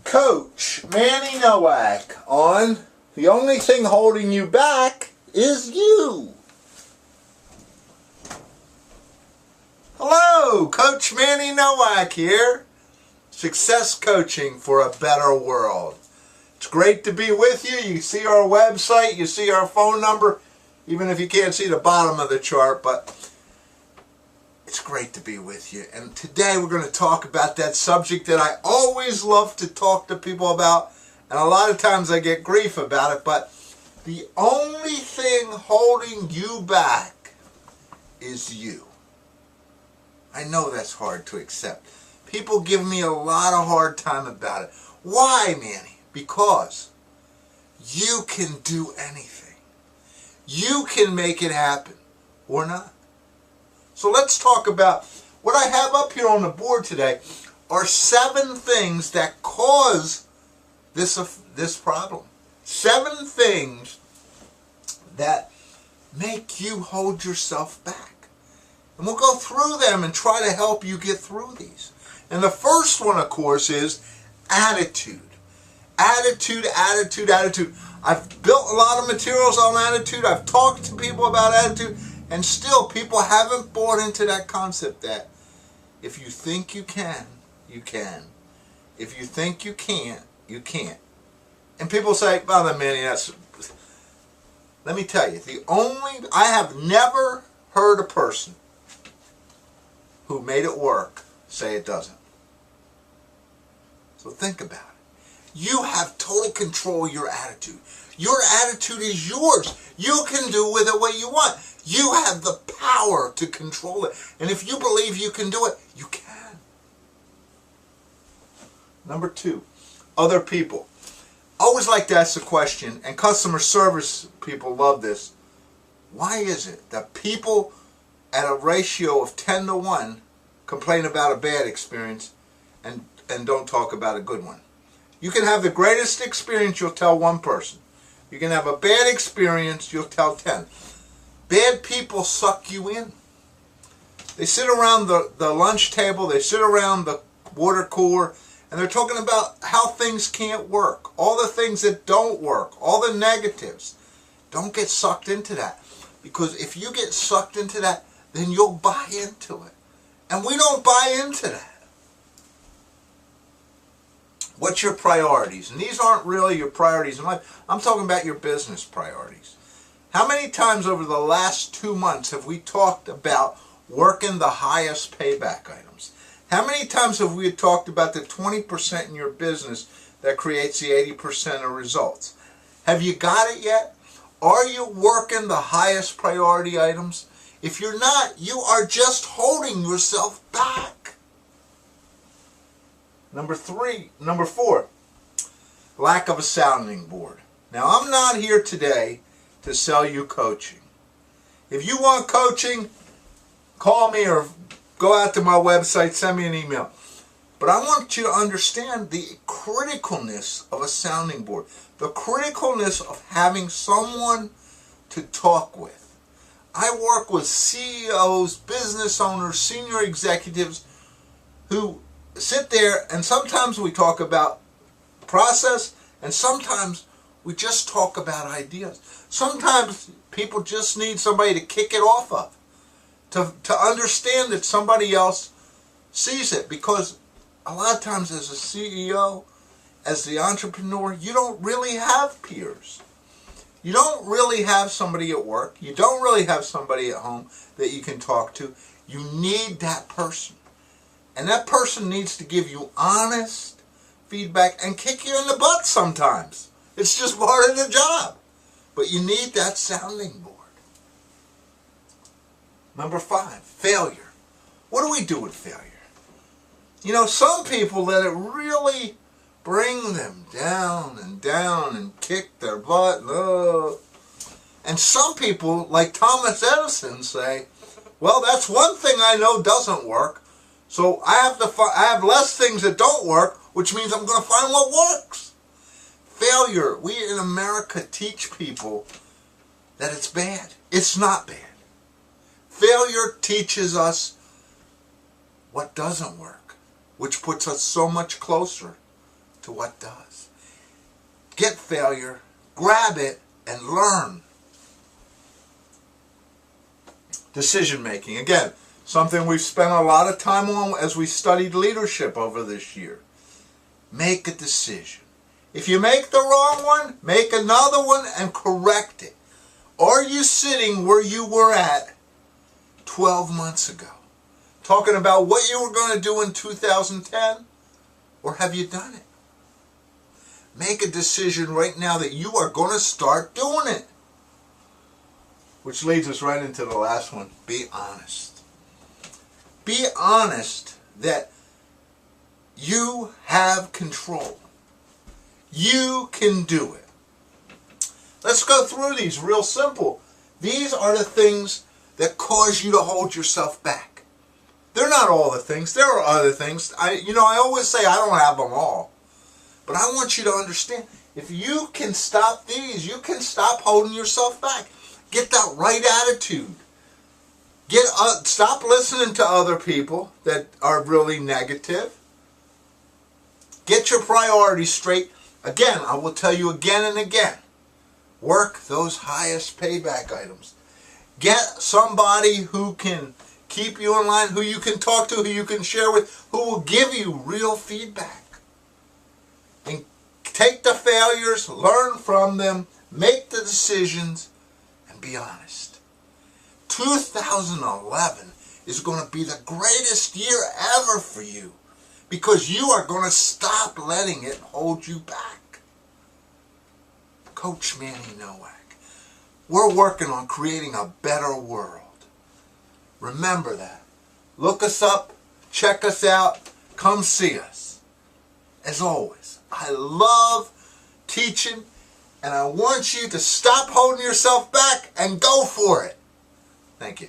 Coach Manny Nowak on The Only Thing Holding You Back Is You. Hello, Coach Manny Nowak here. Success coaching for a better world. It's great to be with you. You see our website, you see our phone number, even if you can't see the bottom of the chart, but it's great to be with you. And today we're going to talk about that subject that I always love to talk to people about, and a lot of times I get grief about it, but the only thing holding you back is you. I know that's hard to accept. People give me a lot of hard time about it. Why, Manny? Because you can do anything. You can make it happen, or not. So let's talk about what I have up here on the board today are 7 things that cause this problem. 7 things that make you hold yourself back. And we'll go through them and try to help you get through these. And the first one, of course, is attitude. Attitude, attitude, attitude. I've built a lot of materials on attitude. I've talked to people about attitude. And still, people haven't bought into that concept that if you think you can, you can. If you think you can't, you can't. And people say, well, Manny, that's... Let me tell you, I have never heard a person who made it work say it doesn't. So think about it. You have total control of your attitude. Your attitude is yours. You can do with it what you want. You have the power to control it. And if you believe you can do it, you can. Number 2, other people. I always like to ask the question, and customer service people love this. Why is it that people at a ratio of 10 to 1 complain about a bad experience and don't talk about a good one? You can have the greatest experience, you'll tell 1 person. You can have a bad experience, you'll tell 10. Bad people suck you in. They sit around the lunch table, they sit around the water cooler, and they're talking about how things can't work, all the things that don't work, all the negatives. Don't get sucked into that. Because if you get sucked into that, then you'll buy into it. And we don't buy into that. What's your priorities? And these aren't really your priorities in life. I'm talking about your business priorities. How many times over the last 2 months have we talked about working the highest payback items? How many times have we talked about the 20% in your business that creates the 80% of results? Have you got it yet? Are you working the highest priority items? If you're not, you are just holding yourself back. Number 4, lack of a sounding board. Now, I'm not here today to sell you coaching. If you want coaching, call me or go out to my website, send me an email. But I want you to understand the criticalness of a sounding board, the criticalness of having someone to talk with. I work with CEOs, business owners, senior executives who sit there, and sometimes we talk about process, and sometimes we just talk about ideas. Sometimes people just need somebody to kick it off of, to understand that somebody else sees it. Because a lot of times as a CEO, as the entrepreneur, you don't really have peers. You don't really have somebody at work. You don't really have somebody at home that you can talk to. You need that person. And that person needs to give you honest feedback and kick you in the butt sometimes. It's just part of the job. But you need that sounding board. Number 5, failure. What do we do with failure? You know, some people let it really bring them down and kick their butt. And some people, like Thomas Edison, say, well, that's one thing I know doesn't work. So I have less things that don't work, which means I'm going to find what works. Failure. We in America teach people that it's bad. It's not bad. Failure teaches us what doesn't work, which puts us so much closer to what does. Get failure, grab it, and learn. Decision making. Again, something we've spent a lot of time on as we studied leadership over this year. Make a decision. If you make the wrong one, make another one and correct it. Are you sitting where you were at 12 months ago? Talking about what you were going to do in 2010? Or have you done it? Make a decision right now that you are going to start doing it. Which leads us right into the last one. Be honest. Be honest that you have control. You can do it. Let's go through these real simple. These are the things that cause you to hold yourself back. They're not all the things. There are other things. I always say I don't have them all. But I want you to understand, if you can stop these, you can stop holding yourself back. Get that right attitude. Stop listening to other people that are really negative. Get your priorities straight. Again, I will tell you again and again. Work those highest payback items. Get somebody who can keep you in line, who you can talk to, who you can share with, who will give you real feedback. And take the failures, learn from them, make the decisions, and be honest. 2011 is going to be the greatest year ever for you because you are going to stop letting it hold you back. Coach Manny Nowak. We're working on creating a better world. Remember that. Look us up, check us out, come see us. As always, I love teaching, and I want you to stop holding yourself back and go for it. Thank you.